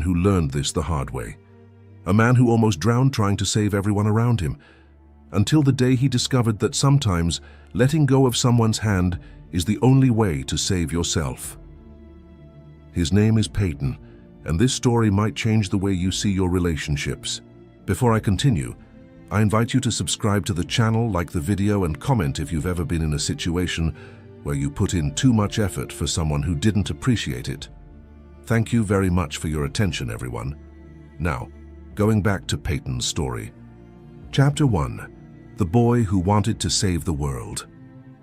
who learned this the hard way. A man who almost drowned trying to save everyone around him, until the day he discovered that sometimes letting go of someone's hand is the only way to save yourself. His name is Peyton, and this story might change the way you see your relationships. Before I continue, I invite you to subscribe to the channel, like the video, and comment if you've ever been in a situation where you put in too much effort for someone who didn't appreciate it. Thank you very much for your attention, everyone. Now, going back to Peyton's story. Chapter 1. The Boy Who Wanted to Save the World.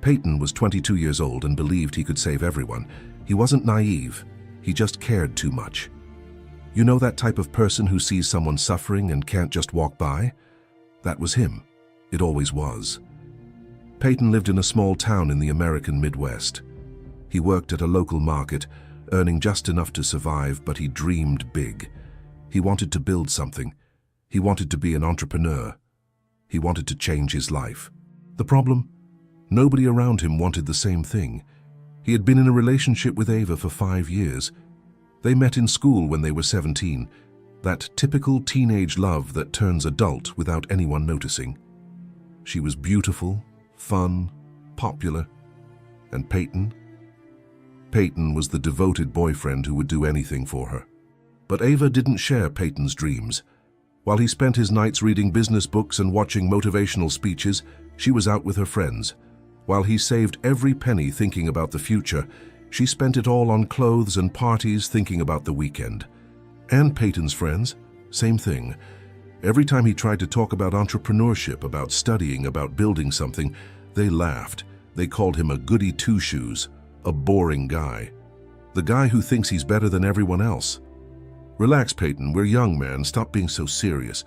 Peyton was 22 years old and believed he could save everyone. He wasn't naive, he just cared too much. You know that type of person who sees someone suffering and can't just walk by? That was him. It always was. Peyton lived in a small town in the American Midwest. He worked at a local market, earning just enough to survive, but he dreamed big. He wanted to build something. He wanted to be an entrepreneur. He wanted to change his life. The problem? Nobody around him wanted the same thing. He had been in a relationship with Ava for 5 years. They met in school when they were 17, that typical teenage love that turns adult without anyone noticing. She was beautiful, fun, popular. And Peyton? Peyton was the devoted boyfriend who would do anything for her. But Ava didn't share Peyton's dreams. While he spent his nights reading business books and watching motivational speeches, she was out with her friends. While he saved every penny thinking about the future, she spent it all on clothes and parties thinking about the weekend. And Peyton's friends, same thing. Every time he tried to talk about entrepreneurship, about studying, about building something, they laughed. They called him a goody two-shoes, a boring guy. The guy who thinks he's better than everyone else. Relax, Peyton, we're young, man, stop being so serious.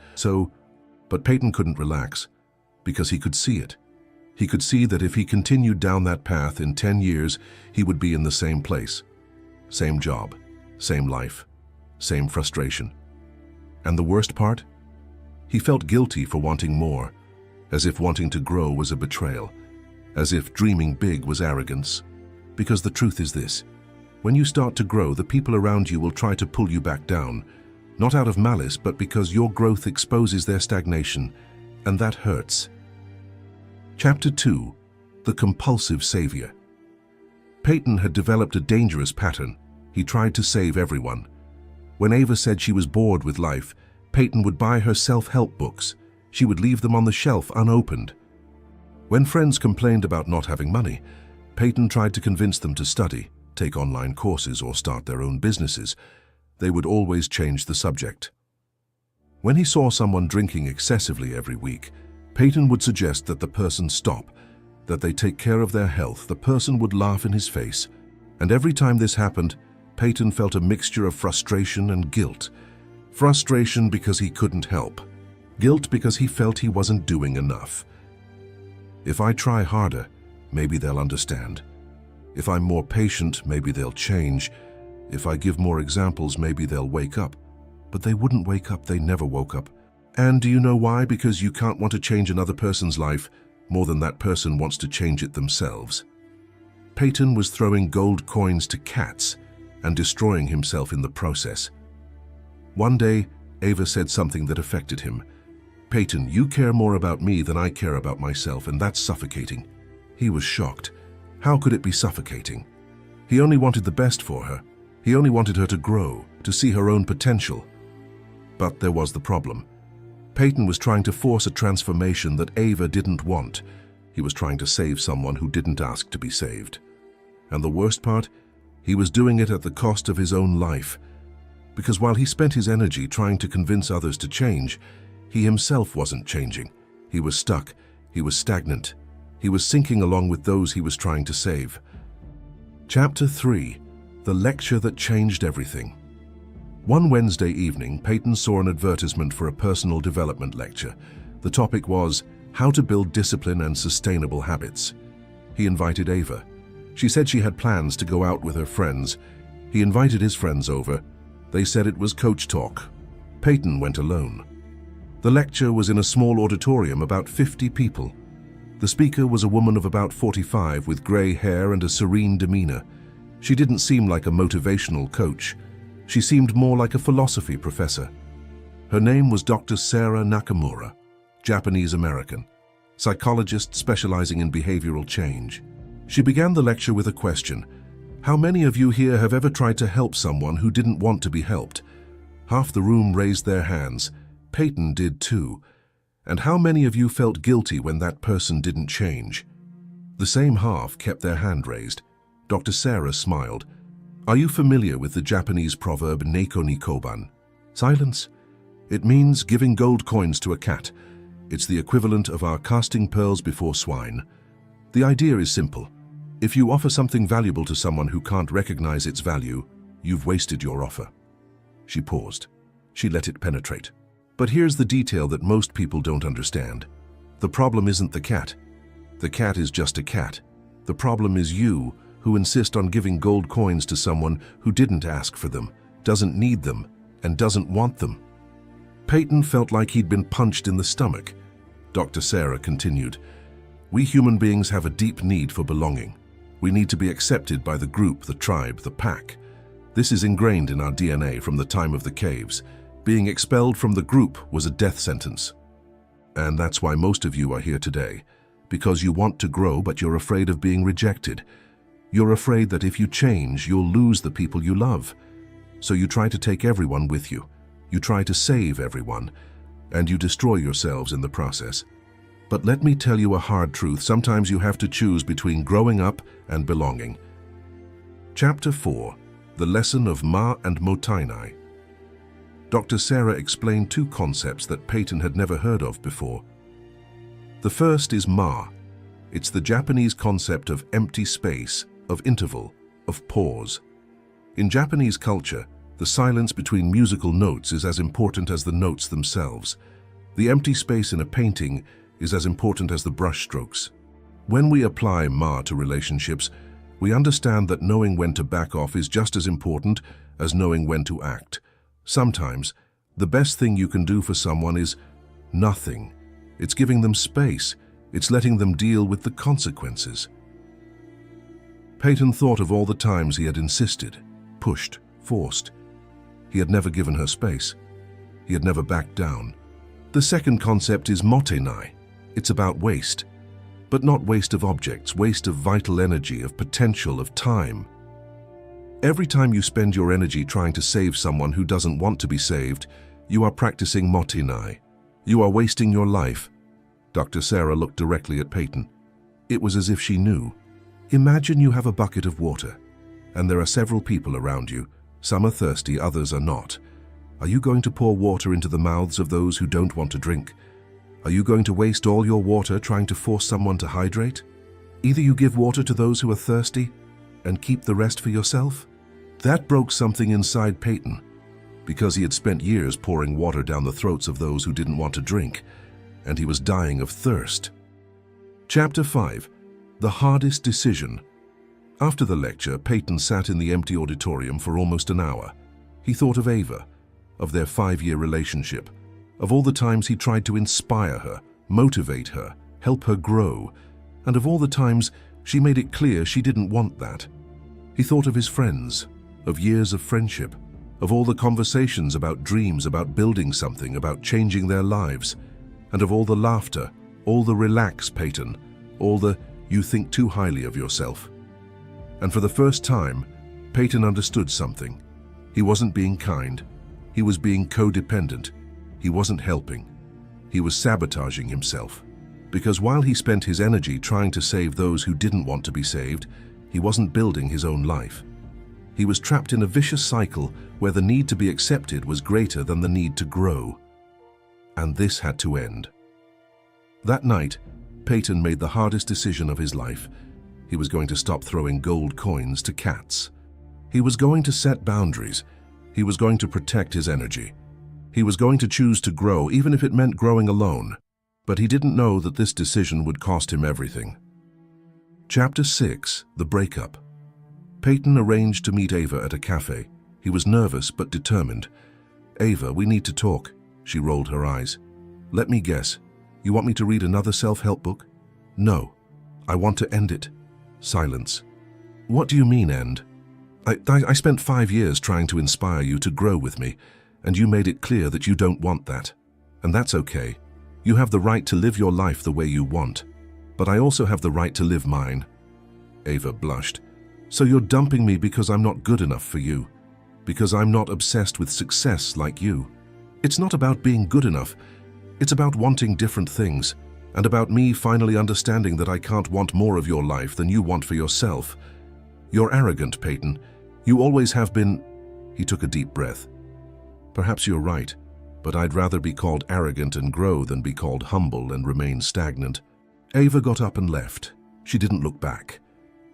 But Peyton couldn't relax, because he could see it. He could see that if he continued down that path in 10 years, he would be in the same place. Same job, same life, same frustration. And the worst part? He felt guilty for wanting more, as if wanting to grow was a betrayal, as if dreaming big was arrogance. Because the truth is this: when you start to grow, the people around you will try to pull you back down, not out of malice, but because your growth exposes their stagnation, and that hurts. Chapter 2. The Compulsive Savior. Peyton had developed a dangerous pattern. He tried to save everyone. When Ava said she was bored with life, Peyton would buy her self-help books. She would leave them on the shelf unopened. When friends complained about not having money, Peyton tried to convince them to study, take online courses, or start their own businesses. They would always change the subject. When he saw someone drinking excessively every week, Peyton would suggest that the person stop, that they take care of their health. The person would laugh in his face. And every time this happened, Peyton felt a mixture of frustration and guilt. Frustration because he couldn't help. Guilt because he felt he wasn't doing enough. If I try harder, maybe they'll understand. If I'm more patient, maybe they'll change. If I give more examples, maybe they'll wake up. But they wouldn't wake up, they never woke up. And do you know why? Because you can't want to change another person's life more than that person wants to change it themselves. Peyton was throwing gold coins to cats and destroying himself in the process. One day, Ava said something that affected him. "Peyton, you care more about me than I care about myself, and that's suffocating." He was shocked. How could it be suffocating? He only wanted the best for her. He only wanted her to grow, to see her own potential. But there was the problem. Peyton was trying to force a transformation that Ava didn't want. He was trying to save someone who didn't ask to be saved. And the worst part? He was doing it at the cost of his own life. Because while he spent his energy trying to convince others to change, he himself wasn't changing. He was stuck. He was stagnant. He was sinking along with those he was trying to save. Chapter 3. The Lecture That Changed Everything. One Wednesday evening, Peyton saw an advertisement for a personal development lecture. The topic was how to build discipline and sustainable habits. He invited Ava. She said she had plans to go out with her friends. He invited his friends over. They said it was coach talk. Peyton went alone. The lecture was in a small auditorium, about 50 people. The speaker was a woman of about 45 with gray hair and a serene demeanor. She didn't seem like a motivational coach. She seemed more like a philosophy professor. Her name was Dr. Sarah Nakamura, Japanese-American, psychologist specializing in behavioral change. She began the lecture with a question. How many of you here have ever tried to help someone who didn't want to be helped? Half the room raised their hands. Peyton did too. And how many of you felt guilty when that person didn't change? The same half kept their hand raised. Dr. Sarah smiled. Are you familiar with the Japanese proverb Neko ni koban? Silence. It means giving gold coins to a cat. It's the equivalent of our casting pearls before swine. The idea is simple. If you offer something valuable to someone who can't recognize its value, you've wasted your offer. She paused. She let it penetrate. But here's the detail that most people don't understand. The problem isn't the cat. The cat is just a cat. The problem is you, who insist on giving gold coins to someone who didn't ask for them, doesn't need them, and doesn't want them. Peyton felt like he'd been punched in the stomach. Dr. Sarah continued, we human beings have a deep need for belonging. We need to be accepted by the group, the tribe, the pack. This is ingrained in our DNA from the time of the caves. Being expelled from the group was a death sentence. And that's why most of you are here today. Because you want to grow, but you're afraid of being rejected. You're afraid that if you change, you'll lose the people you love. So you try to take everyone with you. You try to save everyone. And you destroy yourselves in the process. But let me tell you a hard truth. Sometimes you have to choose between growing up and belonging. Chapter 4. The Lesson of Ma and Motainai. Dr. Sarah explained two concepts that Peyton had never heard of before. The first is Ma. It's the Japanese concept of empty space, of interval, of pause. In Japanese culture, the silence between musical notes is as important as the notes themselves. The empty space in a painting is as important as the brush strokes. When we apply Ma to relationships, we understand that knowing when to back off is just as important as knowing when to act. Sometimes, the best thing you can do for someone is nothing. It's giving them space. It's letting them deal with the consequences. Peyton thought of all the times he had insisted, pushed, forced. He had never given her space. He had never backed down. The second concept is motenai. It's about waste. But not waste of objects, waste of vital energy, of potential, of time. Every time you spend your energy trying to save someone who doesn't want to be saved, you are practicing motenai. You are wasting your life. Dr. Sarah looked directly at Peyton. It was as if she knew. Imagine you have a bucket of water, and there are several people around you. Some are thirsty, others are not. Are you going to pour water into the mouths of those who don't want to drink? Are you going to waste all your water trying to force someone to hydrate? Either you give water to those who are thirsty and keep the rest for yourself. That broke something inside Peyton, because he had spent years pouring water down the throats of those who didn't want to drink, and he was dying of thirst. Chapter 5. The Hardest Decision. After the lecture, Peyton sat in the empty auditorium for almost an hour. He thought of Ava, of their 5-year relationship, of all the times he tried to inspire her, motivate her, help her grow, and of all the times she made it clear she didn't want that. He thought of his friends, of years of friendship, of all the conversations about dreams, about building something, about changing their lives, and of all the laughter, all the relax, Peyton, all the you think too highly of yourself. And for the first time, Peyton understood something. He wasn't being kind. He was being codependent. He wasn't helping. He was sabotaging himself. Because while he spent his energy trying to save those who didn't want to be saved, he wasn't building his own life. He was trapped in a vicious cycle where the need to be accepted was greater than the need to grow. And this had to end. That night, Peyton made the hardest decision of his life. He was going to stop throwing gold coins to cats. He was going to set boundaries. He was going to protect his energy. He was going to choose to grow, even if it meant growing alone. But he didn't know that this decision would cost him everything. Chapter 6. The Breakup. Peyton arranged to meet Ava at a cafe. He was nervous but determined. Ava, we need to talk. She rolled her eyes. Let me guess. You want me to read another self-help book? No. I want to end it. Silence. What do you mean, end? I spent 5 years trying to inspire you to grow with me, and you made it clear that you don't want that. And that's okay. You have the right to live your life the way you want. But I also have the right to live mine. Ava blushed. So you're dumping me because I'm not good enough for you? Because I'm not obsessed with success like you? It's not about being good enough. It's about wanting different things, and about me finally understanding that I can't want more of your life than you want for yourself. You're arrogant, Peyton. You always have been. He took a deep breath. Perhaps you're right, but I'd rather be called arrogant and grow than be called humble and remain stagnant. Ava got up and left. She didn't look back.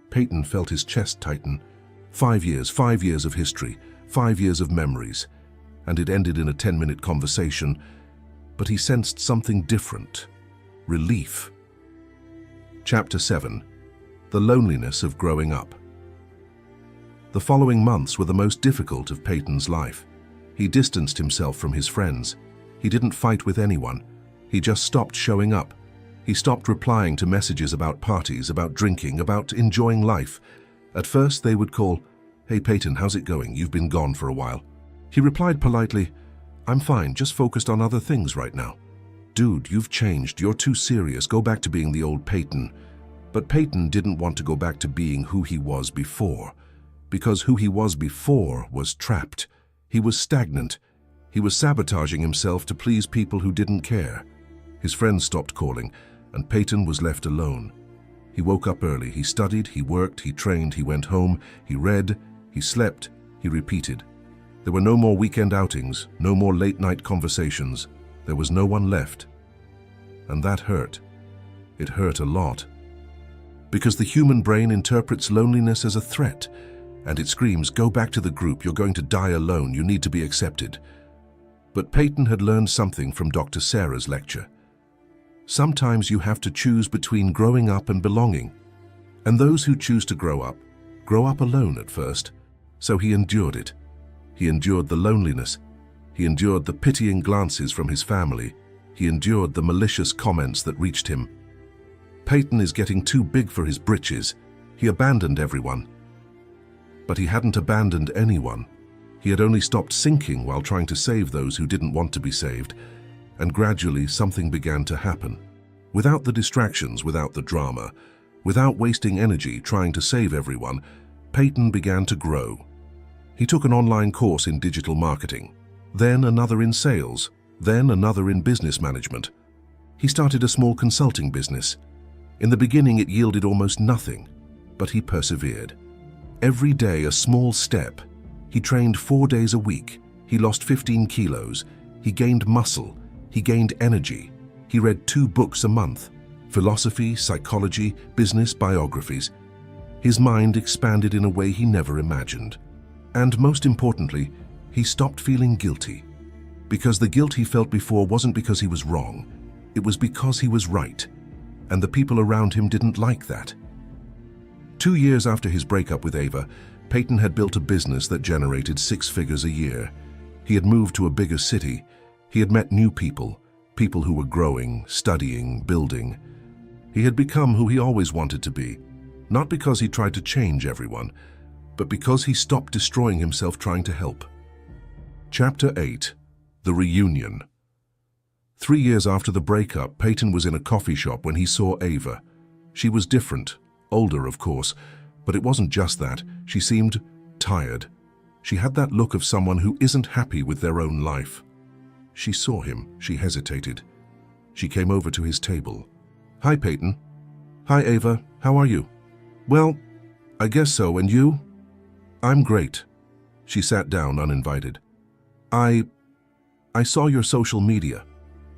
Peyton felt his chest tighten. 5 years of history, 5 years of memories, and it ended in a 10-minute conversation, but he sensed something different. Relief. Chapter 7. The Loneliness of Growing Up. The following months were the most difficult of Peyton's life. He distanced himself from his friends. He didn't fight with anyone. He just stopped showing up. He stopped replying to messages about parties, about drinking, about enjoying life. At first they would call, "Hey Peyton, how's it going? You've been gone for a while." He replied politely, "I'm fine, just focused on other things right now." "Dude, you've changed. You're too serious. Go back to being the old Peyton." But Peyton didn't want to go back to being who he was before, because who he was before was trapped. He was stagnant. He was sabotaging himself to please people who didn't care. His friends stopped calling, and Peyton was left alone. He woke up early. He studied, he worked, he trained, he went home, he read, he slept, he repeated. There were no more weekend outings, no more late-night conversations. There was no one left. And that hurt. It hurt a lot. Because the human brain interprets loneliness as a threat, and it screams, "Go back to the group, you're going to die alone, you need to be accepted." But Peyton had learned something from Dr. Sarah's lecture. Sometimes you have to choose between growing up and belonging. And those who choose to grow up alone at first. So he endured it. He endured the loneliness. He endured the pitying glances from his family. He endured the malicious comments that reached him. Peyton is getting too big for his britches. He abandoned everyone. But he hadn't abandoned anyone. He had only stopped sinking while trying to save those who didn't want to be saved. And gradually something began to happen. Without the distractions, without the drama, without wasting energy trying to save everyone, Peyton began to grow. He took an online course in digital marketing, then another in sales, then another in business management. He started a small consulting business. In the beginning it yielded almost nothing, but he persevered. Every day a small step. He trained 4 days a week. He lost 15 kilos. He gained muscle. He gained energy. He read 2 books a month: philosophy, psychology, business biographies. His mind expanded in a way he never imagined. And most importantly, he stopped feeling guilty. Because the guilt he felt before wasn't because he was wrong. It was because he was right. And the people around him didn't like that. 2 years after his breakup with Ava, Peyton had built a business that generated 6 figures a year. He had moved to a bigger city. He had met new people, people who were growing, studying, building. He had become who he always wanted to be, not because he tried to change everyone, but because he stopped destroying himself trying to help. Chapter 8. The Reunion. 3 years after the breakup, Peyton was in a coffee shop when he saw Ava. She was different, older of course, but it wasn't just that. She seemed tired. She had that look of someone who isn't happy with their own life. She saw him. She hesitated. She came over to his table. "Hi, Peyton." "Hi, Ava. How are you?" "Well, I guess so. And you?" "I'm great." She sat down uninvited. I saw your social media.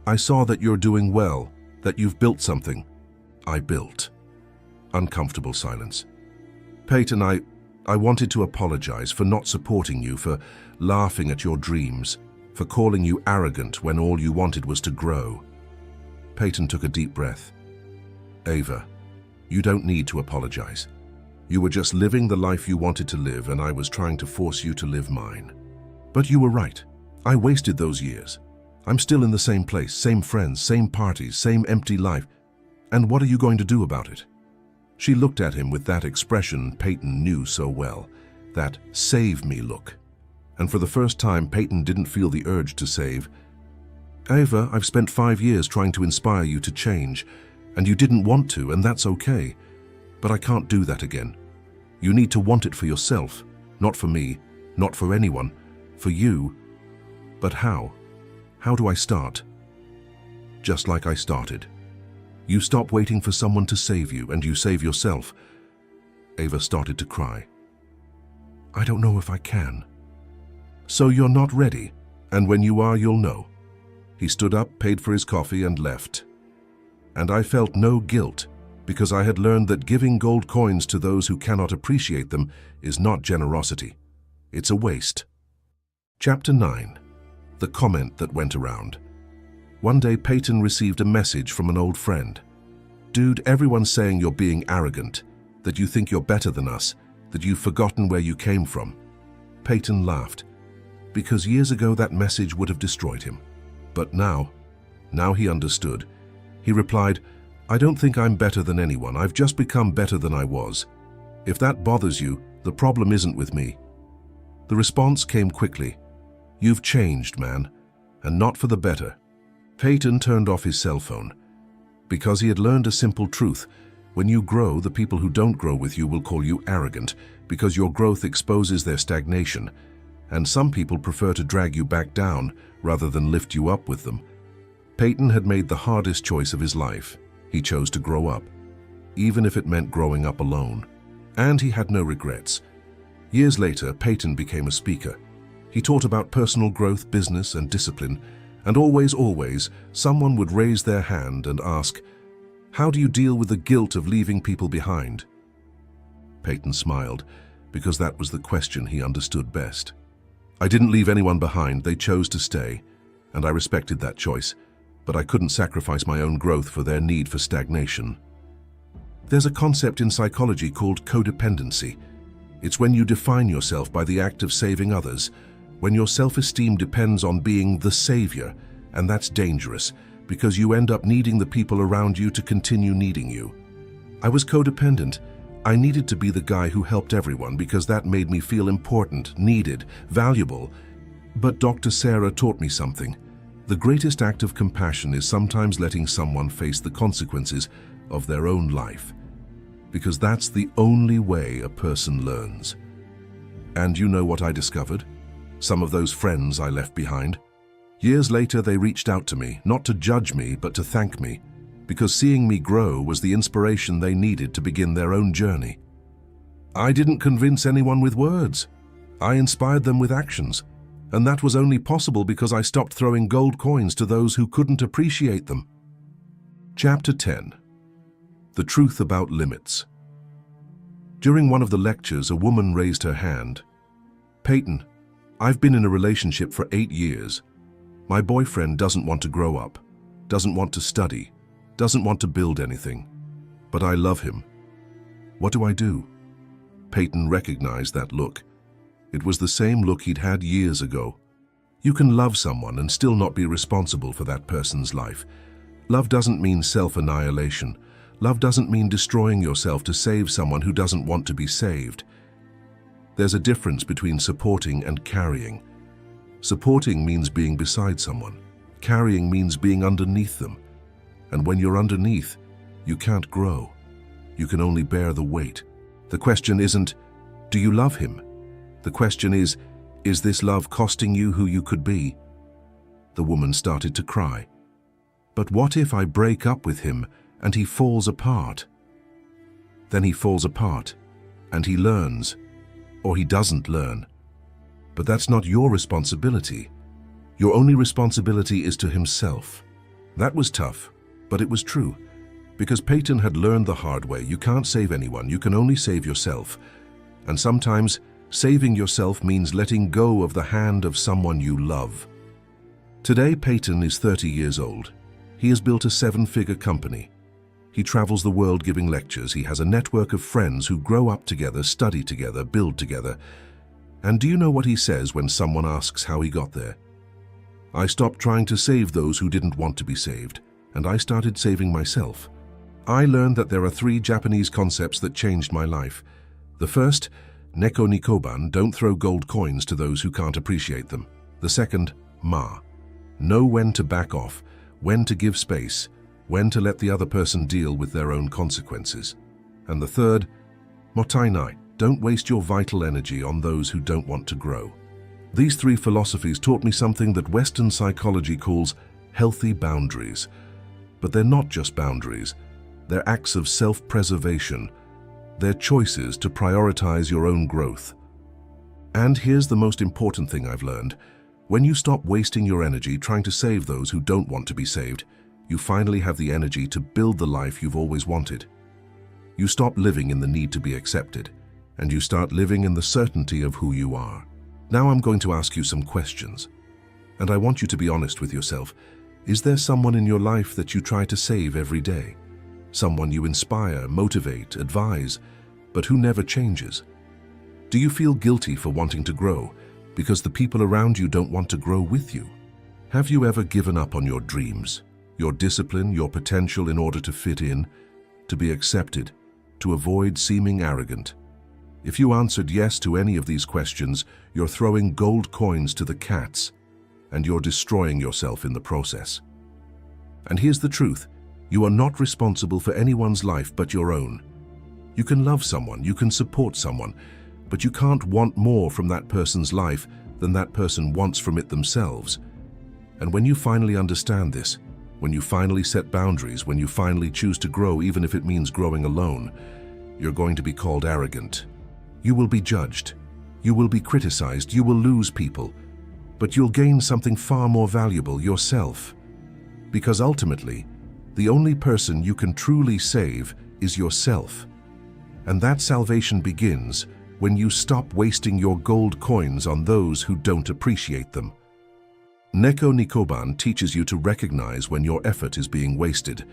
I saw that you're doing well, that you've built something." "I built." Uncomfortable silence. "Peyton, I wanted to apologize for not supporting you, for laughing at your dreams, for calling you arrogant when all you wanted was to grow." Peyton took a deep breath. "Ava, you don't need to apologize. You were just living the life you wanted to live, and I was trying to force you to live mine. But you were right. I wasted those years. I'm still in the same place, same friends, same parties, same empty life. And what are you going to do about it?" She looked at him with that expression Peyton knew so well. that save me look. And for the first time, Peyton didn't feel the urge to save. Ava, I've spent 5 years trying to inspire you to change, and you didn't want to, and that's okay. But I can't do that again. You need to want it for yourself, not for me, not for anyone, for you. But how? How do I start? Just like I started. You stop waiting for someone to save you, and you save yourself. Ava started to cry. I don't know if I can. So you're not ready, and when you are, you'll know. He stood up, paid for his coffee, and left. And I felt no guilt, because I had learned that giving gold coins to those who cannot appreciate them is not generosity. It's a waste. Chapter 9. The comment that went around. One day, Peyton received a message from an old friend. Dude, everyone's saying you're being arrogant, that you think you're better than us, that you've forgotten where you came from. Peyton laughed, because years ago that message would have destroyed him. But now he understood. He replied, I don't think I'm better than anyone. I've just become better than I was. If that bothers you, the problem isn't with me. The response came quickly. You've changed, man, and not for the better. Peyton turned off his cell phone, because he had learned a simple truth. When you grow, the people who don't grow with you will call you arrogant, because your growth exposes their stagnation, and some people prefer to drag you back down rather than lift you up with them. Peyton had made the hardest choice of his life. He chose to grow up, even if it meant growing up alone. And he had no regrets. Years later, Peyton became a speaker. He taught about personal growth, business, and discipline, and always, someone would raise their hand and ask, how do you deal with the guilt of leaving people behind? Peyton smiled, because that was the question he understood best. I didn't leave anyone behind, they chose to stay, and I respected that choice, but I couldn't sacrifice my own growth for their need for stagnation. There's a concept in psychology called codependency. It's when you define yourself by the act of saving others, when your self-esteem depends on being the savior, and that's dangerous, because you end up needing the people around you to continue needing you. I was codependent. I needed to be the guy who helped everyone because that made me feel important, needed, valuable. But Dr. Sarah taught me something. The greatest act of compassion is sometimes letting someone face the consequences of their own life, because that's the only way a person learns. And you know what I discovered? Some of those friends I left behind. Years later, they reached out to me, not to judge me, but to thank me, because seeing me grow was the inspiration they needed to begin their own journey. I didn't convince anyone with words. I inspired them with actions, and that was only possible because I stopped throwing gold coins to those who couldn't appreciate them. Chapter 10. The truth about limits. During one of the lectures, a woman raised her hand. Peyton, I've been in a relationship for 8 years. My boyfriend doesn't want to grow up, doesn't want to study, doesn't want to build anything, but I love him. What do I do? Peyton recognized that look. It was the same look he'd had years ago. You can love someone and still not be responsible for that person's life. Love doesn't mean self-annihilation. Love doesn't mean destroying yourself to save someone who doesn't want to be saved. There's a difference between supporting and carrying. Supporting means being beside someone. Carrying means being underneath them. And when you're underneath, you can't grow. You can only bear the weight. The question isn't, do you love him? The question is this love costing you who you could be? The woman started to cry. But what if I break up with him and he falls apart? Then he falls apart, and he learns, or he doesn't learn. But that's not your responsibility. Your only responsibility is to himself. That was tough, but it was true. Because Peyton had learned the hard way, you can't save anyone, you can only save yourself. And sometimes, saving yourself means letting go of the hand of someone you love. Today, Peyton is 30 years old. He has built a 7-figure company. He travels the world giving lectures. He has a network of friends who grow up together, study together, build together. And do you know what he says when someone asks how he got there? I stopped trying to save those who didn't want to be saved, and I started saving myself. I learned that there are 3 Japanese concepts that changed my life. The first, Neko Nikoban, don't throw gold coins to those who can't appreciate them. The second, Ma. Know when to back off, when to give space, when to let the other person deal with their own consequences. And the third, Motainai, don't waste your vital energy on those who don't want to grow. These three philosophies taught me something that Western psychology calls healthy boundaries. But they're not just boundaries. They're acts of self-preservation. They're choices to prioritize your own growth. And here's the most important thing I've learned. When you stop wasting your energy trying to save those who don't want to be saved, you finally have the energy to build the life you've always wanted. You stop living in the need to be accepted, and you start living in the certainty of who you are. Now I'm going to ask you some questions, and I want you to be honest with yourself. Is there someone in your life that you try to save every day? Someone you inspire, motivate, advise, but who never changes? Do you feel guilty for wanting to grow because the people around you don't want to grow with you? Have you ever given up on your dreams, your discipline, your potential in order to fit in, to be accepted, to avoid seeming arrogant? If you answered yes to any of these questions, you're throwing gold coins to the cats, and you're destroying yourself in the process. And here's the truth. You are not responsible for anyone's life but your own. You can love someone, you can support someone, but you can't want more from that person's life than that person wants from it themselves. And when you finally understand this, when you finally set boundaries, when you finally choose to grow even if it means growing alone, you're going to be called arrogant. You will be judged. You will be criticized. You will lose people. But you'll gain something far more valuable, yourself. Because ultimately, the only person you can truly save is yourself. And that salvation begins when you stop wasting your gold coins on those who don't appreciate them. Neko Nikoban teaches you to recognize when your effort is being wasted.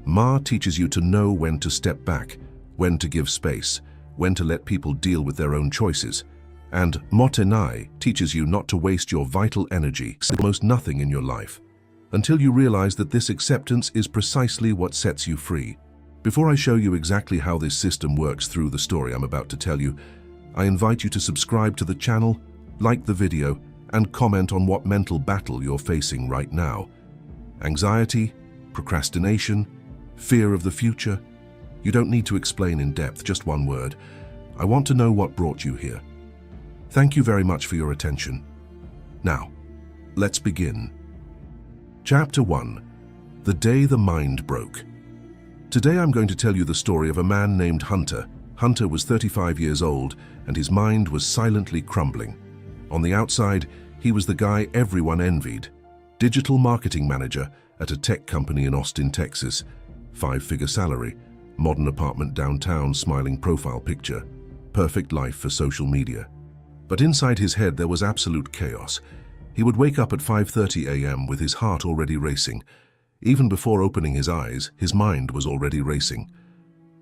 Ma teaches you to know when to step back, when to give space, when to let people deal with their own choices. And Motenai teaches you not to waste your vital energy, almost nothing in your life, until you realize that this acceptance is precisely what sets you free. Before I show you exactly how this system works through the story I'm about to tell you, I invite you to subscribe to the channel, like the video, and comment on what mental battle you're facing right now. Anxiety, procrastination, fear of the future. You don't need to explain in depth, just one word. I want to know what brought you here. Thank you very much for your attention. Now, let's begin. Chapter 1. The Day the Mind Broke. Today I'm going to tell you the story of a man named Hunter. Hunter was 35 years old, and his mind was silently crumbling. On the outside, he was the guy everyone envied. Digital marketing manager at a tech company in Austin, Texas. 5-figure salary, modern apartment downtown, smiling profile picture. Perfect life for social media. But inside his head there was absolute chaos. He would wake up at 5:30 a.m. with his heart already racing. Even before opening his eyes, his mind was already racing.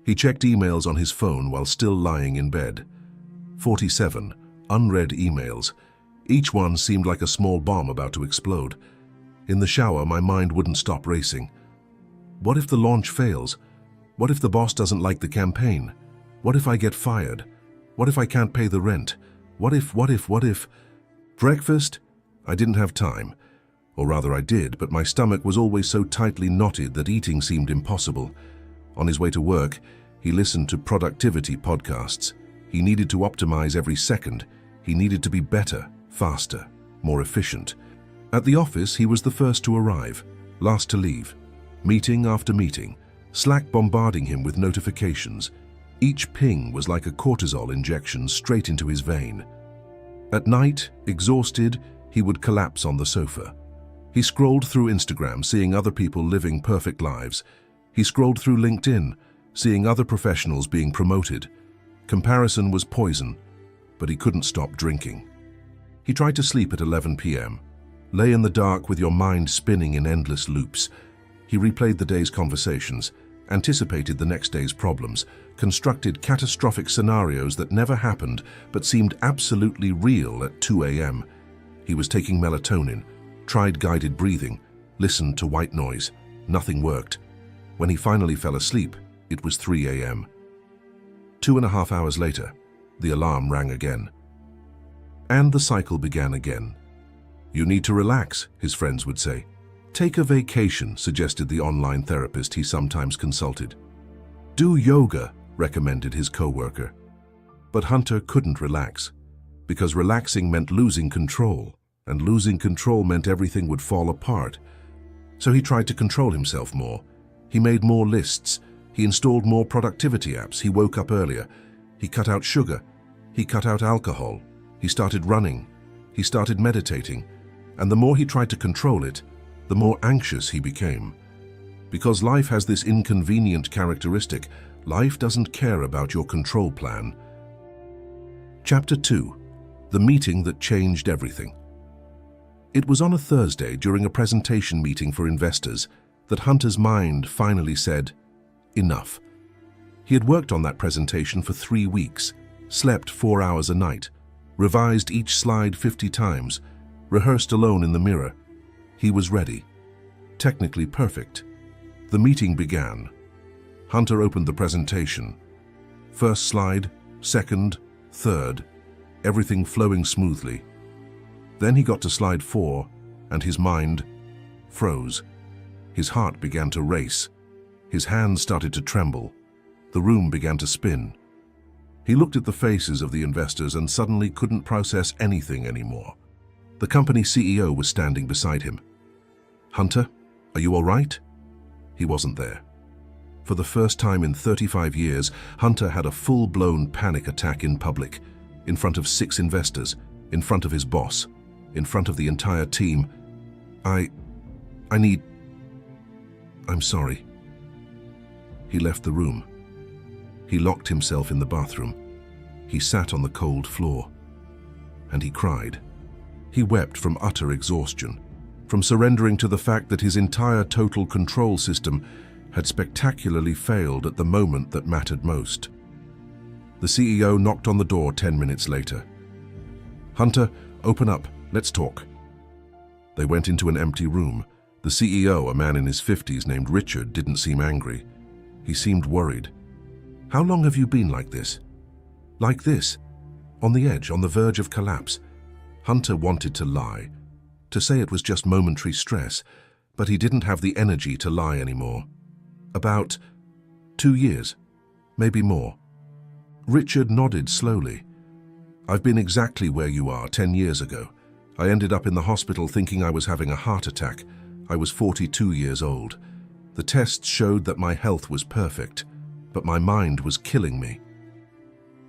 He checked emails on his phone while still lying in bed. 47 unread emails. Each one seemed like a small bomb about to explode. In the shower, my mind wouldn't stop racing. What if the launch fails? What if the boss doesn't like the campaign? What if I get fired? What if I can't pay the rent? What if? Breakfast? I didn't have time. Or rather I did, but my stomach was always so tightly knotted that eating seemed impossible. On his way to work, he listened to productivity podcasts. He needed to optimize every second. He needed to be better, faster, more efficient. At the office, he was the first to arrive, last to leave. Meeting after meeting, Slack bombarding him with notifications. Each ping was like a cortisol injection straight into his vein. At night, exhausted, he would collapse on the sofa. He scrolled through Instagram, seeing other people living perfect lives. He scrolled through LinkedIn, seeing other professionals being promoted. Comparison was poison, but he couldn't stop drinking. He tried to sleep at 11 p.m., lay in the dark with your mind spinning in endless loops. He replayed the day's conversations, anticipated the next day's problems, constructed catastrophic scenarios that never happened but seemed absolutely real at 2 a.m. He was taking melatonin, tried guided breathing, listened to white noise. Nothing worked. When he finally fell asleep, it was 3 a.m. 2.5 hours later, The alarm rang again. And the cycle began again. "You need to relax," his friends would say. "Take a vacation," suggested the online therapist he sometimes consulted. "Do yoga," recommended his coworker. But Hunter couldn't relax, because relaxing meant losing control, and losing control meant everything would fall apart. So he tried to control himself more. He made more lists. He installed more productivity apps. He woke up earlier. He cut out sugar. He cut out alcohol. He started running. He started meditating. And the more he tried to control it, the more anxious he became. Because life has this inconvenient characteristic. Life doesn't care about your control plan. Chapter 2. The meeting that changed everything. It was on a Thursday during a presentation meeting for investors that Hunter's mind finally said, enough. He had worked on that presentation for 3 weeks, slept 4 hours a night, revised each slide 50 times, rehearsed alone in the mirror. He was ready. Technically perfect. The meeting began. Hunter opened the presentation. First slide, second, third, everything flowing smoothly. Then he got to slide 4, and his mind froze. His heart began to race. His hands started to tremble. The room began to spin. He looked at the faces of the investors and suddenly couldn't process anything anymore. The company CEO was standing beside him. "Hunter, are you all right?" He wasn't there. For the first time in 35 years, Hunter had a full-blown panic attack in public, in front of 6 investors, in front of his boss, in front of the entire team. I'm sorry." He left the room. He locked himself in the bathroom. He sat on the cold floor. And he cried. He wept from utter exhaustion, from surrendering to the fact that his entire total control system had spectacularly failed at the moment that mattered most. The CEO knocked on the door 10 minutes later. "Hunter, open up. Let's talk." They went into an empty room. The CEO, a man in his 50s named Richard, didn't seem angry. He seemed worried. "How long have you been like this?" "Like this? On the edge, on the verge of collapse." Hunter wanted to lie, to say it was just momentary stress, but he didn't have the energy to lie anymore. "About 2 years, maybe more." Richard nodded slowly. "I've been exactly where you are 10 years ago. I ended up in the hospital thinking I was having a heart attack. I was 42 years old. The tests showed that my health was perfect, but my mind was killing me."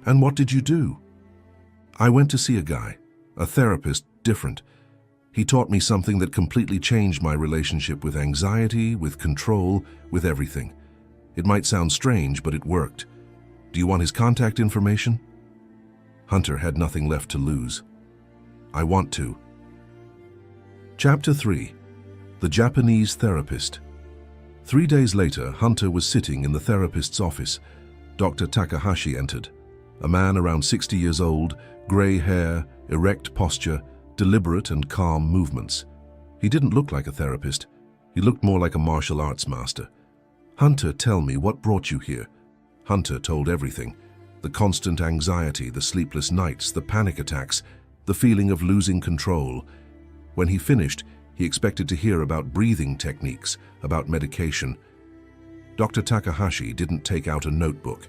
"And what did you do?" "I went to see a guy, a therapist, different. He taught me something that completely changed my relationship with anxiety, with control, with everything. It might sound strange, but it worked. Do you want his contact information?" Hunter had nothing left to lose. "I want to." Chapter 3. The Japanese Therapist. 3 days later, Hunter was sitting in the therapist's office. Dr. Takahashi entered. A man around 60 years old, gray hair, erect posture, deliberate and calm movements. He didn't look like a therapist. He looked more like a martial arts master. "Hunter, tell me, what brought you here?" Hunter told everything. The constant anxiety, the sleepless nights, the panic attacks, the feeling of losing control. When he finished, he expected to hear about breathing techniques, about medication. Dr. Takahashi didn't take out a notebook.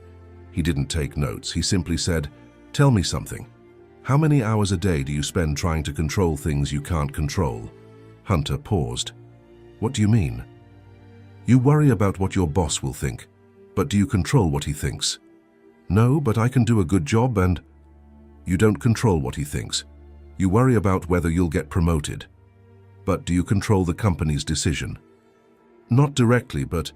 He didn't take notes. He simply said, "Tell me something. How many hours a day do you spend trying to control things you can't control?" Hunter paused. "What do you mean?" "You worry about what your boss will think, but do you control what he thinks?" "No, but I can do a good job and—" "You don't control what he thinks. You worry about whether you'll get promoted. But do you control the company's decision?" "Not directly, but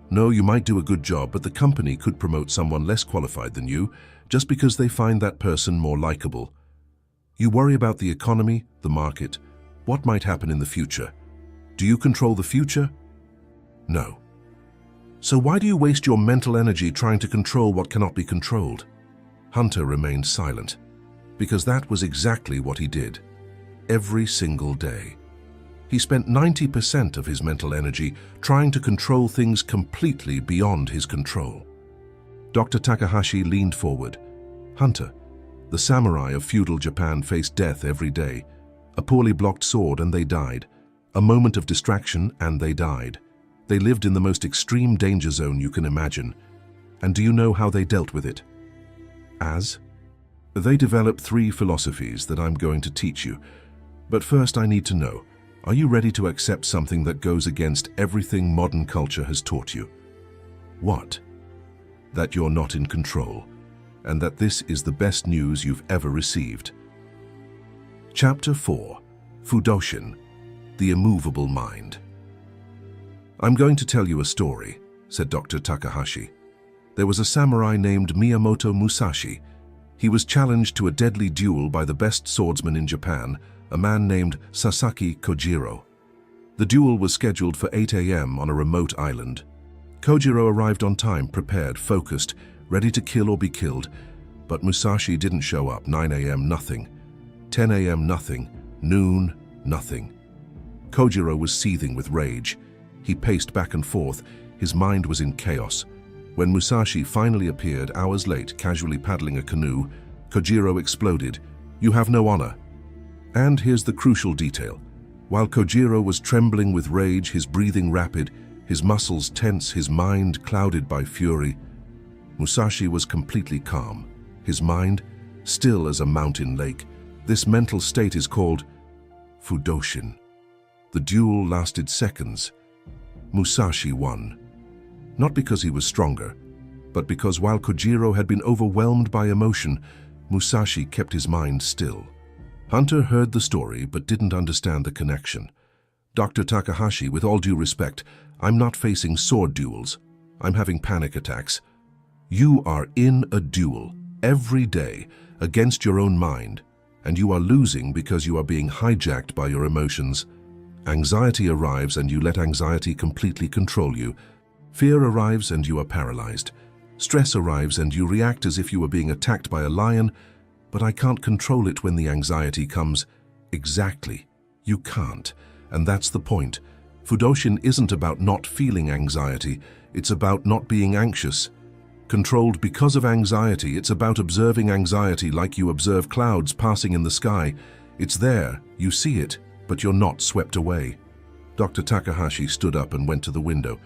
no, you might do a good job, but the company could promote someone less qualified than you just because they find that person more likable. You worry about the economy, the market, what might happen in the future. Do you control the future?" "No." "So why do you waste your mental energy trying to control what cannot be controlled?" Hunter remained silent, because that was exactly what he did, every single day. He spent 90% of his mental energy trying to control things completely beyond his control. Dr. Takahashi leaned forward. "Hunter, The samurai of feudal Japan faced death every day. A poorly blocked sword and they died. A moment of distraction and they died. They lived in the most extreme danger zone you can imagine. And do you know how they dealt with it? They developed 3 philosophies that I'm going to teach you. But first I need to know, are you ready to accept something that goes against everything modern culture has taught you? What? That you're not in control, and that this is the best news you've ever received. Chapter 4. Fudoshin, the immovable mind. I'm going to tell you a story, said Dr. Takahashi. There was a samurai named Miyamoto Musashi. He was challenged to a deadly duel by the best swordsman in Japan, a man named Sasaki Kojiro. The duel was scheduled for 8 a.m. on a remote island. Kojiro arrived on time, prepared, focused, ready to kill or be killed, but Musashi didn't show up. 9 a.m. nothing. 10 a.m. nothing. Noon, nothing. Kojiro was seething with rage. He paced back and forth. His mind was in chaos. When Musashi finally appeared hours late, casually paddling a canoe, Kojiro exploded. "You have no honor." And here's the crucial detail. While Kojiro was trembling with rage, his breathing rapid, his muscles tense, his mind clouded by fury, Musashi was completely calm, his mind still as a mountain lake. This mental state is called Fudoshin. The duel lasted seconds. Musashi won. Not because he was stronger, but because while Kojiro had been overwhelmed by emotion, Musashi kept his mind still. Hunter heard the story but didn't understand the connection. Dr. Takahashi, with all due respect, I'm not facing sword duels. I'm having panic attacks. You are in a duel every day against your own mind, and you are losing because you are being hijacked by your emotions. Anxiety arrives and you let anxiety completely control you. Fear arrives and you are paralyzed. Stress arrives and you react as if you were being attacked by a lion, but I can't control it when the anxiety comes. Exactly. You can't. And that's the point. Fudoshin isn't about not feeling anxiety. It's about not being anxious. Controlled because of anxiety, it's about observing anxiety like you observe clouds passing in the sky. It's there, you see it, but you're not swept away. Dr. Takahashi stood up and went to the window.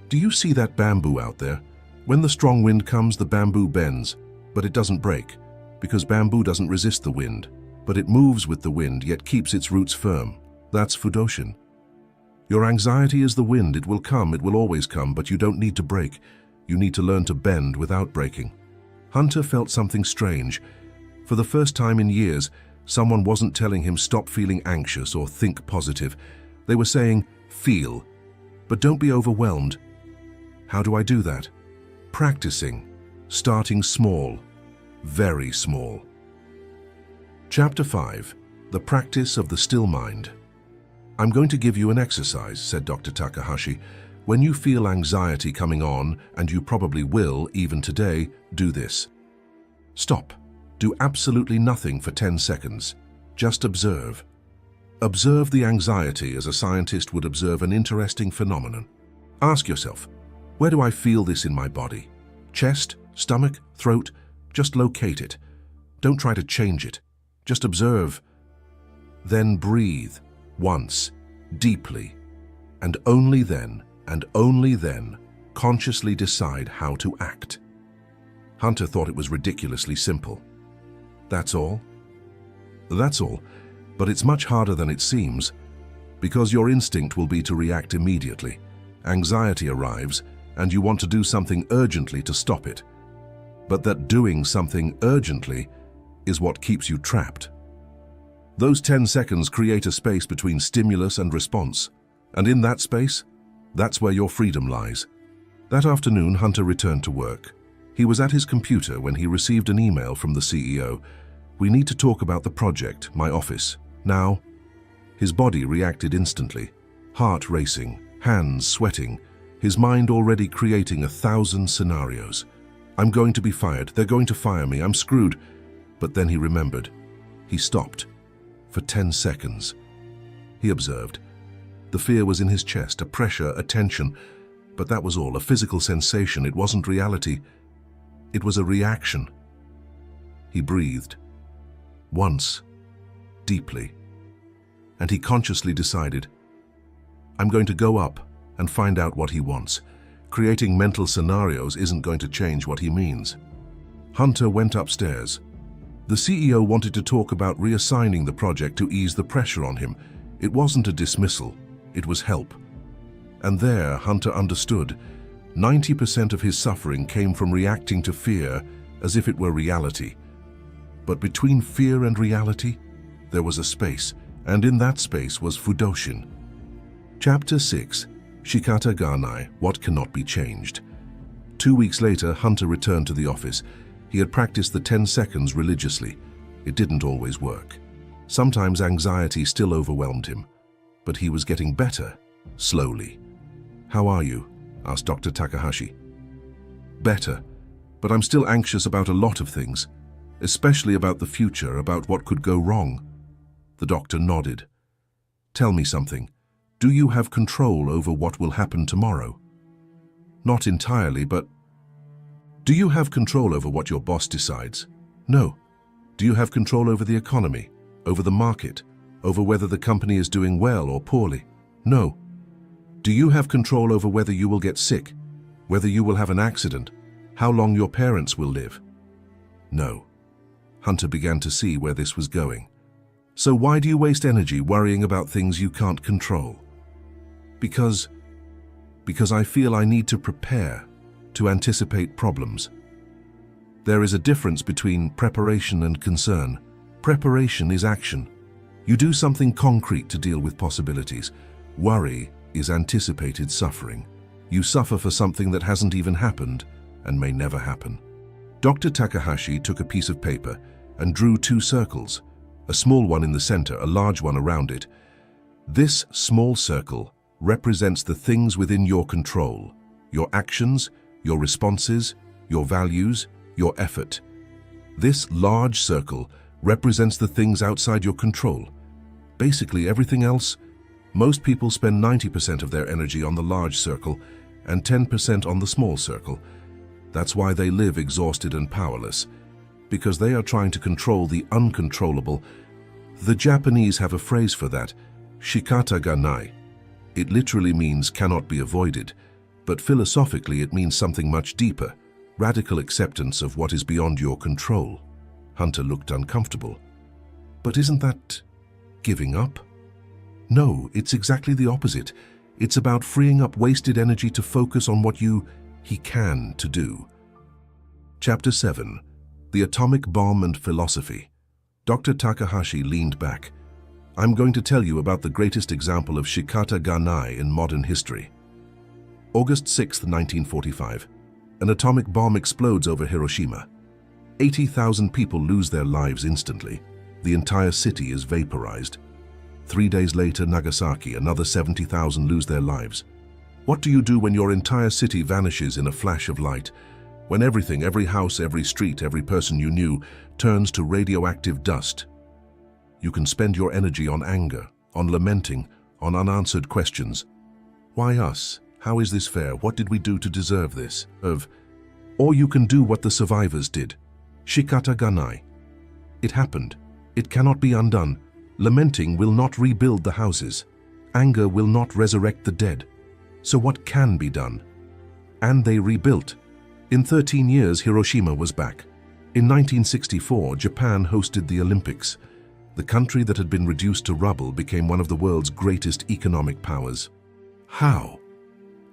Do you see that bamboo out there? When the strong wind comes, the bamboo bends, but it doesn't break, because bamboo doesn't resist the wind, but it moves with the wind, yet keeps its roots firm. That's Fudoshin. Your anxiety is the wind. It will come, it will always come, but you don't need to break. You need to learn to bend without breaking. Hunter felt something strange. For the first time in years, someone wasn't telling him stop feeling anxious or think positive. They were saying, feel, but don't be overwhelmed. How do I do that? Practicing, starting small, very small. Chapter 5. The Practice of the Still Mind. I'm going to give you an exercise, said Dr. Takahashi. When you feel anxiety coming on, and you probably will even today, do this. Stop. Do absolutely nothing for 10 seconds. Just observe. Observe the anxiety as a scientist would observe an interesting phenomenon. Ask yourself, where do I feel this in my body? Chest, stomach, throat? Just locate it. Don't try to change it. Just observe. Then breathe, once, deeply, and only then, consciously decide how to act. Hunter thought it was ridiculously simple. That's all? That's all, but it's much harder than it seems, because your instinct will be to react immediately. Anxiety arrives, and you want to do something urgently to stop it. But that doing something urgently is what keeps you trapped. Those 10 seconds create a space between stimulus and response, and in that space, that's where your freedom lies. That afternoon, Hunter returned to work. He was at his computer when he received an email from the CEO. We need to talk about the project, my office, now. His body reacted instantly, heart racing, hands sweating, his mind already creating 1,000 scenarios. I'm going to be fired, they're going to fire me, I'm screwed. But then he remembered. He stopped. For 10 seconds. He observed. The fear was in his chest, a pressure, a tension, but that was all, a physical sensation. It wasn't reality. It was a reaction. He breathed, Once. Deeply. And he consciously decided, I'm going to go up and find out what he wants. Creating mental scenarios isn't going to change what he means. Hunter went upstairs. The CEO wanted to talk about reassigning the project to ease the pressure on him. It wasn't a dismissal, it was help. And there, Hunter understood. 90% of his suffering came from reacting to fear as if it were reality. But between fear and reality, there was a space, and in that space was Fudoshin. Chapter 6. Shikata Ganai, What Cannot Be Changed. 2 weeks later, Hunter returned to the office. He had practiced the 10 seconds religiously. It didn't always work. Sometimes anxiety still overwhelmed him. But he was getting better, slowly. How are you? Asked Dr. Takahashi. Better, but I'm still anxious about a lot of things, especially about the future, about what could go wrong. The doctor nodded. Tell me something. Do you have control over what will happen tomorrow? Not entirely, but... Do you have control over what your boss decides? No. Do you have control over the economy, over the market, over whether the company is doing well or poorly? No. Do you have control over whether you will get sick, whether you will have an accident, how long your parents will live? No. Hunter began to see where this was going. So why do you waste energy worrying about things you can't control? Because I feel I need to prepare, to anticipate problems. There is a difference between preparation and concern. Preparation is action. You do something concrete to deal with possibilities. Worry is anticipated suffering. You suffer for something that hasn't even happened and may never happen. Dr. Takahashi took a piece of paper and drew 2 circles, a small one in the center, a large one around it. This small circle represents the things within your control, your actions, your responses, your values, your effort. This large circle represents the things outside your control. Basically everything else. Most people spend 90% of their energy on the large circle and 10% on the small circle. That's why they live exhausted and powerless, because they are trying to control the uncontrollable. The Japanese have a phrase for that, shikata ga nai. It literally means cannot be avoided, but philosophically it means something much deeper, radical acceptance of what is beyond your control. Hunter looked uncomfortable. But isn't that giving up? No, it's exactly the opposite. It's about freeing up wasted energy to focus on what he can to do. Chapter 7. The Atomic Bomb and Philosophy. Dr. Takahashi leaned back. I'm going to tell you about the greatest example of Shikata Ganai in modern history. August 6, 1945. An atomic bomb explodes over Hiroshima. 80,000 people lose their lives instantly. The entire city is vaporized. 3 days later, Nagasaki, another 70,000 lose their lives. What do you do when your entire city vanishes in a flash of light? When everything, every house, every street, every person you knew, turns to radioactive dust? You can spend your energy on anger, on lamenting, on unanswered questions. Why us? How is this fair? What did we do to deserve this? Or you can do what the survivors did. Shikata Ganai. It happened. It cannot be undone. Lamenting will not rebuild the houses. Anger will not resurrect the dead. So what can be done? And they rebuilt. In 13 years, Hiroshima was back. In 1964, Japan hosted the Olympics. The country that had been reduced to rubble became one of the world's greatest economic powers. How?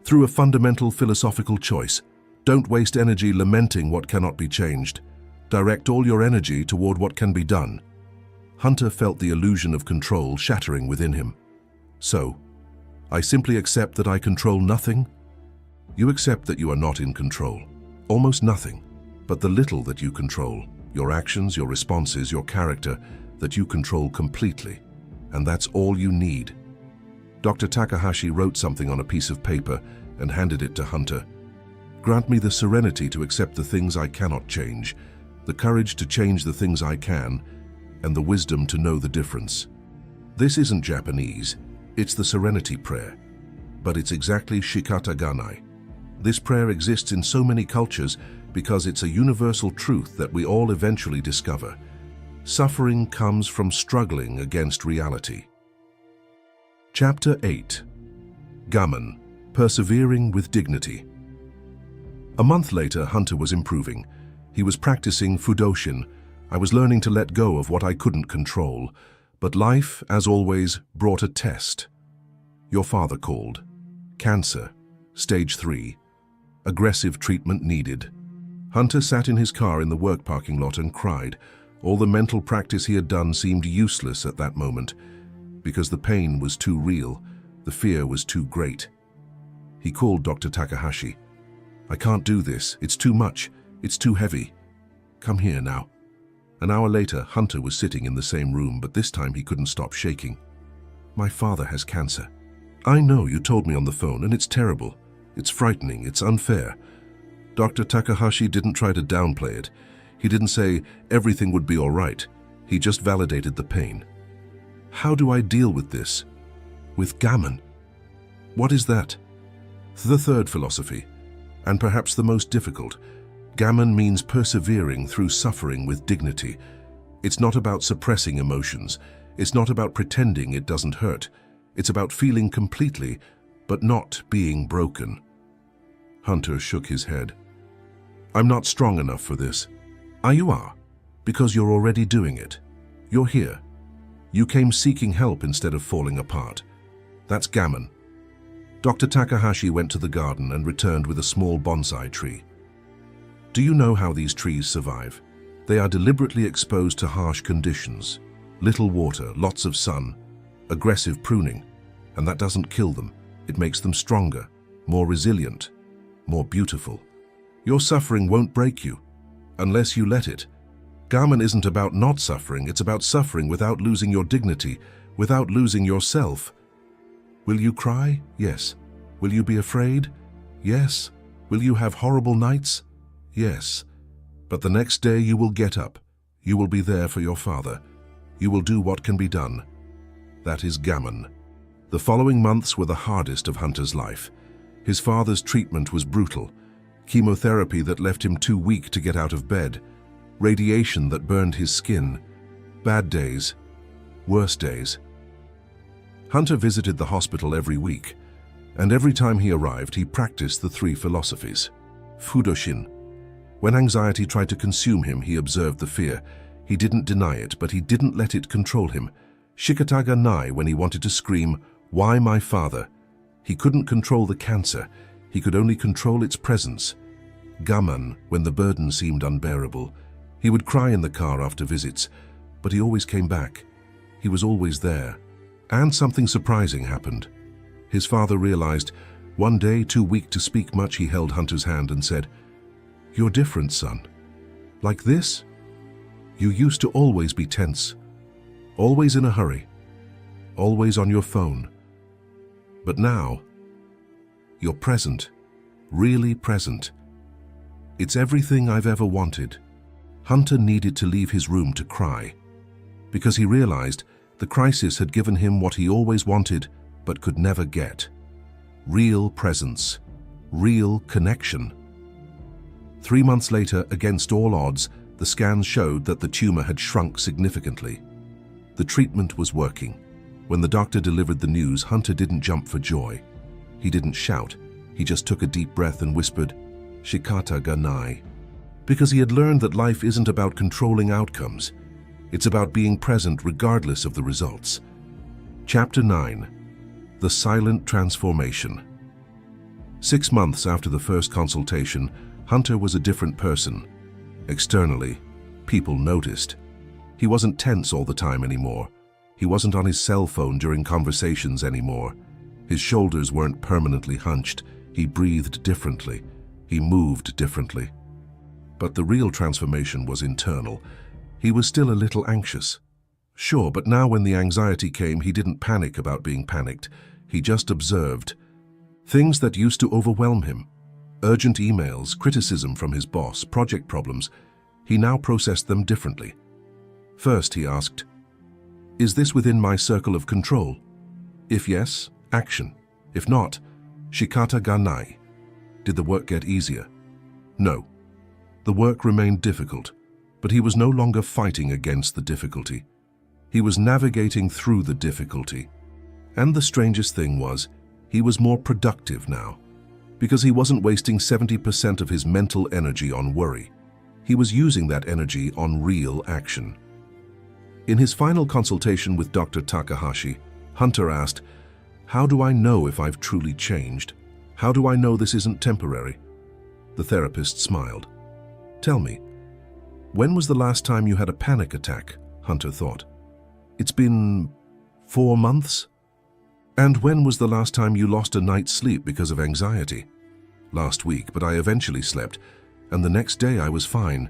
Through a fundamental philosophical choice. Don't waste energy lamenting what cannot be changed. Direct all your energy toward what can be done. Hunter felt the illusion of control shattering within him. So, I simply accept that I control nothing? You accept that you are not in control. Almost nothing. But the little that you control, your actions, your responses, your character, that you control completely. And that's all you need. Dr. Takahashi wrote something on a piece of paper and handed it to Hunter. Grant me the serenity to accept the things I cannot change, the courage to change the things I can, and the wisdom to know the difference. This isn't Japanese, it's the serenity prayer, but it's exactly Shikata Ganai. This prayer exists in so many cultures because it's a universal truth that we all eventually discover. Suffering comes from struggling against reality. Chapter 8. Gammon, Persevering with Dignity. A month later, Hunter was improving. He was practicing Fudoshin. I was learning to let go of what I couldn't control. But life, as always, brought a test. Your father called. Cancer. Stage 3. Aggressive treatment needed. Hunter sat in his car in the work parking lot and cried. All the mental practice he had done seemed useless at that moment, because the pain was too real, the fear was too great. He called Dr. Takahashi. "I can't do this. It's too much. It's too heavy. Come here now." An hour later, Hunter was sitting in the same room, but this time he couldn't stop shaking. "My father has cancer. I know, you told me on the phone, and it's terrible. It's frightening. It's unfair." Dr. Takahashi didn't try to downplay it. He didn't say everything would be all right. He just validated the pain. "How do I deal with this?" "With gammon." "What is that?" "The third philosophy, and perhaps the most difficult. Gammon means persevering through suffering with dignity. It's not about suppressing emotions. It's not about pretending it doesn't hurt. It's about feeling completely, but not being broken." Hunter shook his head. "I'm not strong enough for this." You are, because you're already doing it. You're here. You came seeking help instead of falling apart. That's gammon." Dr. Takahashi went to the garden and returned with a small bonsai tree. "Do you know how these trees survive? They are deliberately exposed to harsh conditions. Little water, lots of sun, aggressive pruning, and that doesn't kill them. It makes them stronger, more resilient, more beautiful. Your suffering won't break you, unless you let it. Gammon isn't about not suffering, it's about suffering without losing your dignity, without losing yourself. Will you cry? Yes. Will you be afraid? Yes. Will you have horrible nights? Yes. But the next day you will get up. You will be there for your father. You will do what can be done. That is gammon." The following months were the hardest of Hunter's life. His father's treatment was brutal. Chemotherapy that left him too weak to get out of bed. Radiation that burned his skin. Bad days. Worse days. Hunter visited the hospital every week, and every time he arrived, he practiced the 3 philosophies. Fudoshin. When anxiety tried to consume him, he observed the fear. He didn't deny it, but he didn't let it control him. Shikataga Nai when he wanted to scream, "Why my father?" He couldn't control the cancer. He could only control its presence. Gammon when the burden seemed unbearable. He would cry in the car after visits, but he always came back. He was always there. And something surprising happened. His father realized. One day, too weak to speak much, he held Hunter's hand and said, "You're different, son. Like this? You used to always be tense, always in a hurry, always on your phone. But now, you're present, really present. It's everything I've ever wanted." Hunter needed to leave his room to cry, because he realized the crisis had given him what he always wanted but could never get. Real presence, real connection. 3 months later, against all odds, the scans showed that the tumor had shrunk significantly. The treatment was working. When the doctor delivered the news, Hunter didn't jump for joy. He didn't shout. He just took a deep breath and whispered, "Shikata Ganai," because he had learned that life isn't about controlling outcomes. It's about being present regardless of the results. Chapter 9. The Silent Transformation. 6 months after the first consultation, Hunter was a different person. Externally, people noticed. He wasn't tense all the time anymore. He wasn't on his cell phone during conversations anymore. His shoulders weren't permanently hunched. He breathed differently. He moved differently. But the real transformation was internal. He was still a little anxious. Sure, but now when the anxiety came, he didn't panic about being panicked. He just observed. Things that used to overwhelm him. Urgent emails, criticism from his boss, project problems. He now processed them differently. First, he asked, "Is this within my circle of control? If yes, action. If not, shikata ga nai." Did the work get easier? No. The work remained difficult. But he was no longer fighting against the difficulty. He was navigating through the difficulty. And the strangest thing was, he was more productive now, because he wasn't wasting 70% of his mental energy on worry. He was using that energy on real action. In his final consultation with Dr. Takahashi, Hunter asked, "How do I know if I've truly changed? How do I know this isn't temporary?" The therapist smiled. "Tell me, when was the last time you had a panic attack?" Hunter thought. "It's been 4 months?" "And when was the last time you lost a night's sleep because of anxiety?" "Last week, but I eventually slept, and the next day I was fine."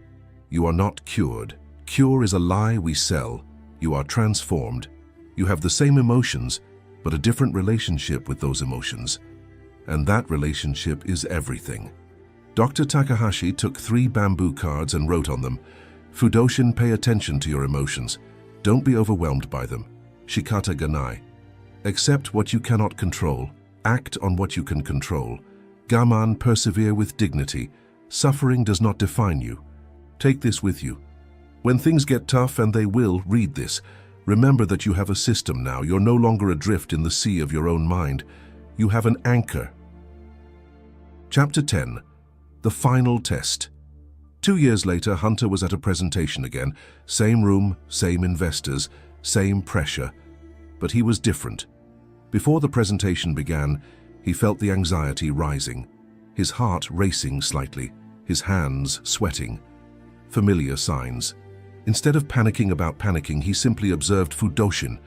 "You are not cured. Cure is a lie we sell. You are transformed. You have the same emotions, but a different relationship with those emotions. And that relationship is everything." Dr. Takahashi took 3 bamboo cards and wrote on them, "Fudoshin, pay attention to your emotions. Don't be overwhelmed by them. Shikata ganai. Accept what you cannot control. Act on what you can control. Gaman, persevere with dignity. Suffering does not define you. Take this with you. When things get tough, and they will, read this. Remember that you have a system now. You're no longer adrift in the sea of your own mind. You have an anchor." Chapter 10. The Final Test. 2 years later, Hunter was at a presentation again. Same room, same investors, same pressure. But he was different. Before the presentation began, he felt the anxiety rising, his heart racing slightly, his hands sweating. Familiar signs. Instead of panicking about panicking, he simply observed Fudoshin.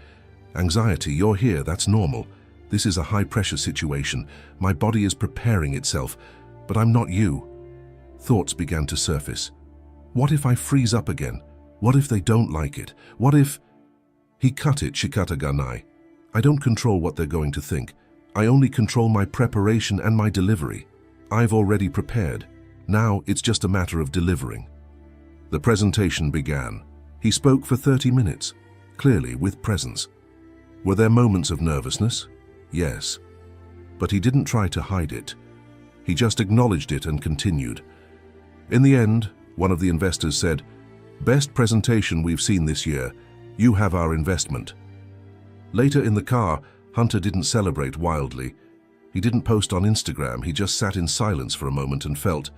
"Anxiety, you're here, that's normal. This is a high-pressure situation. My body is preparing itself, but I'm not you." Thoughts began to surface. What if I freeze up again? What if they don't like it? What if... He cut it, Shikata ganai. I don't control what they're going to think. I only control my preparation and my delivery. I've already prepared. Now it's just a matter of delivering. The presentation began. He spoke for 30 minutes, clearly with presence. Were there moments of nervousness? Yes. But he didn't try to hide it. He just acknowledged it and continued. In the end, one of the investors said, "Best presentation we've seen this year. You have our investment." Later in the car, Hunter didn't celebrate wildly. He didn't post on Instagram. He just sat in silence for a moment and felt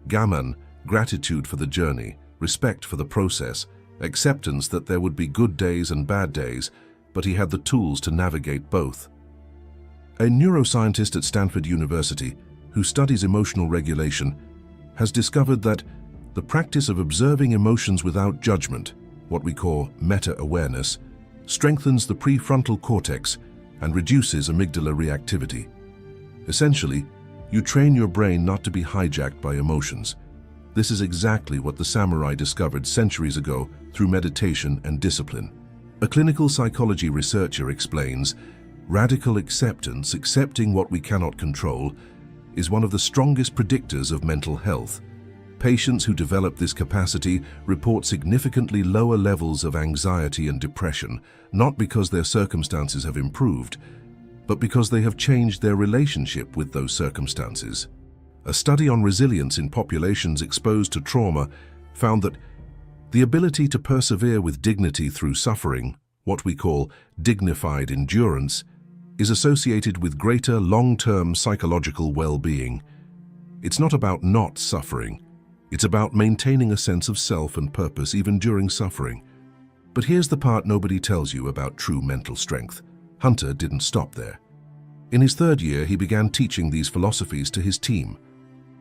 gaman, gratitude for the journey, respect for the process, acceptance that there would be good days and bad days, but he had the tools to navigate both. A neuroscientist at Stanford University, who studies emotional regulation, has discovered that the practice of observing emotions without judgment, what we call meta-awareness, strengthens the prefrontal cortex and reduces amygdala reactivity. Essentially, you train your brain not to be hijacked by emotions. This is exactly what the samurai discovered centuries ago through meditation and discipline. A clinical psychology researcher explains, radical acceptance, accepting what we cannot control, is one of the strongest predictors of mental health. Patients who develop this capacity report significantly lower levels of anxiety and depression, not because their circumstances have improved, but because they have changed their relationship with those circumstances. A study on resilience in populations exposed to trauma found that the ability to persevere with dignity through suffering, what we call dignified endurance, is associated with greater long-term psychological well-being. It's not about not suffering. It's about maintaining a sense of self and purpose even during suffering. But here's the part nobody tells you about true mental strength. Hunter didn't stop there. In his 3rd year, he began teaching these philosophies to his team.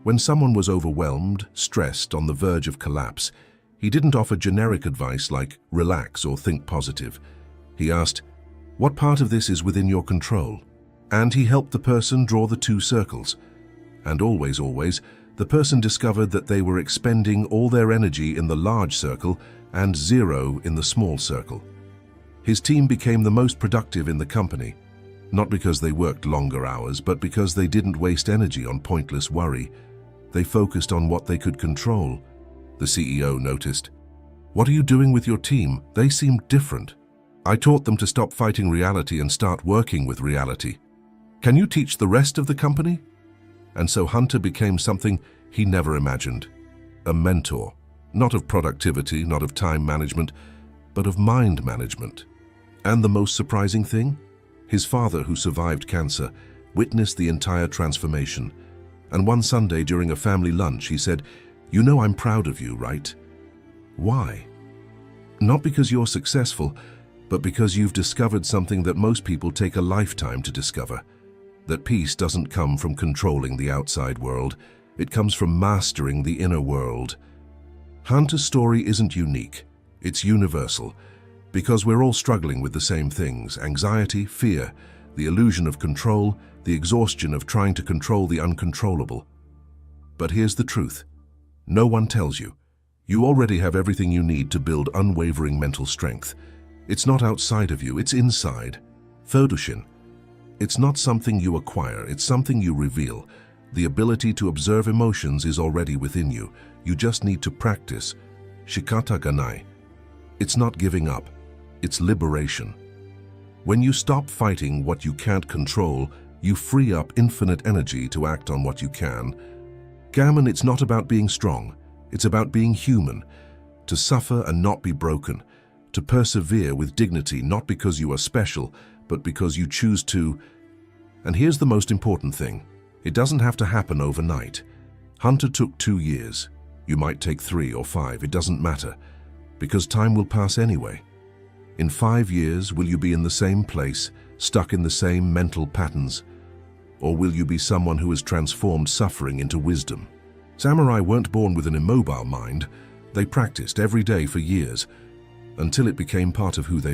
When someone was overwhelmed, stressed, on the verge of collapse, he didn't offer generic advice like relax or think positive. He asked, what part of this is within your control? And he helped the person draw the 2 circles. And always, the person discovered that they were expending all their energy in the large circle and 0 in the small circle. His team became the most productive in the company, not because they worked longer hours, but because they didn't waste energy on pointless worry. They focused on what they could control. The CEO noticed, "What are you doing with your team? They seem different." "I taught them to stop fighting reality and start working with reality. Can you teach the rest of the company?" And so Hunter became something he never imagined. A mentor. Not of productivity, not of time management, but of mind management. And the most surprising thing? His father, who survived cancer, witnessed the entire transformation. And one Sunday during a family lunch, he said, "You know I'm proud of you, right?" Why? Not because you're successful, but because you've discovered something that most people take a lifetime to discover. That peace doesn't come from controlling the outside world. It comes from mastering the inner world. Hunter's story isn't unique. It's universal, because we're all struggling with the same things: anxiety, fear, the illusion of control, the exhaustion of trying to control the uncontrollable. But here's the truth. No one tells you. You already have everything you need to build unwavering mental strength. It's not outside of you, it's inside. Födushin. It's not something you acquire, it's something you reveal. The ability to observe emotions is already within you. You just need to practice. Shikata ganai. It's not giving up, it's liberation. When you stop fighting what you can't control, you free up infinite energy to act on what you can. Gammon, it's not about being strong. It's about being human, to suffer and not be broken, to persevere with dignity, not because you are special, but because you choose to. And here's the most important thing. It doesn't have to happen overnight. Hunter took 2 years. You might take 3 or 5, it doesn't matter, because time will pass anyway. In 5 years, will you be in the same place, stuck in the same mental patterns? Or will you be someone who has transformed suffering into wisdom? Samurai weren't born with an immobile mind. They practiced every day for years, until it became part of who they were.